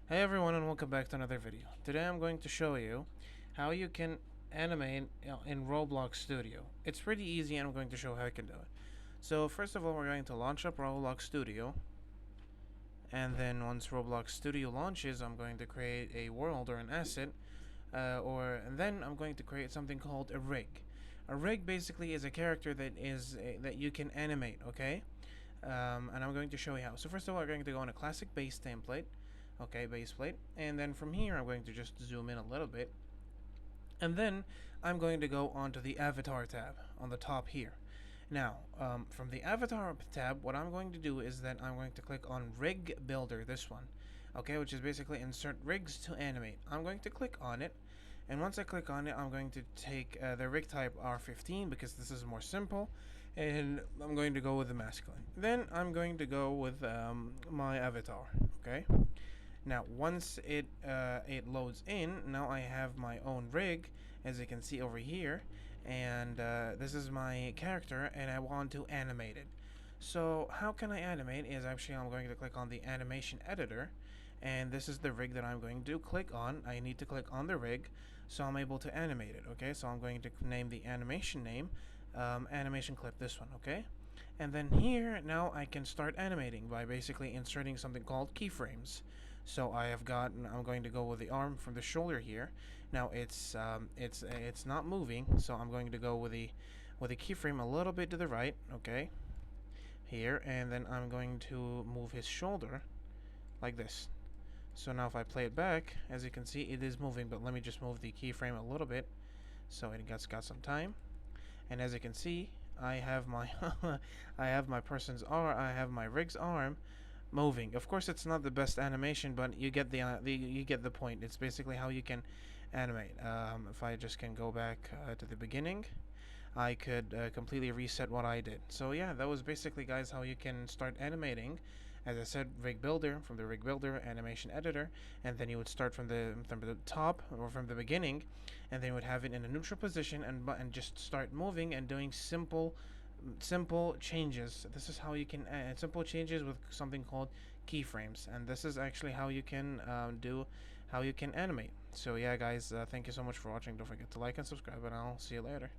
Hey everyone, and welcome back to another video. Today I'm going to show you how you can animate in Roblox Studio. It's pretty easy and I'm going to show how you can do it. So first of all, we're going to launch up Roblox Studio, and then once Roblox Studio launches, I'm going to create a world or an asset, and then I'm going to create something called a rig. A rig basically is a character that you can animate, okay? And I'm going to show you how. So first of all, we're going to go on a classic base template. Okay, base plate. And then from here, I'm going to just zoom in a little bit. And then I'm going to go onto the avatar tab on the top here. Now, from the avatar tab, what I'm going to do is that I'm going to click on rig builder, this one. Okay, which is basically insert rigs to animate. I'm going to click on it. And once I click on it, I'm going to take the rig type R15 because this is more simple. And I'm going to go with the masculine. Then I'm going to go with my avatar. Okay. Now, once it loads in, now I have my own rig, as you can see over here, and this is my character, and I want to animate it. So how can I animate? Is actually I'm going to click on the animation editor, and this is the rig that I'm going to click on. I need to click on the rig, so I'm able to animate it. Okay, so I'm going to name the animation name, animation clip. This one. Okay. And then here, now I can start animating by basically inserting something called keyframes. So I'm going to go with the arm from the shoulder here. Now it's not moving, so I'm going to go with the keyframe a little bit to the right, okay, here, and then I'm going to move his shoulder like this. So now if I play it back, as you can see, it is moving, but let me just move the keyframe a little bit so it got some time. And as you can see, I have my I have my person's arm, I have my rig's arm moving. Of course, it's not the best animation, but you get you get the point. It's basically how you can animate. If I just can go back to the beginning, I could completely reset what I did. So yeah, that was basically, guys, how you can start animating. As I said, rig builder, from the rig builder animation editor, and then you would start from the top or from the beginning, and then you would have it in a neutral position and just start moving and doing simple changes. This is how you can simple changes with something called keyframes, and this is actually how you can how you can animate. So yeah, guys, thank you so much for watching. Don't forget to like and subscribe, and I'll see you later.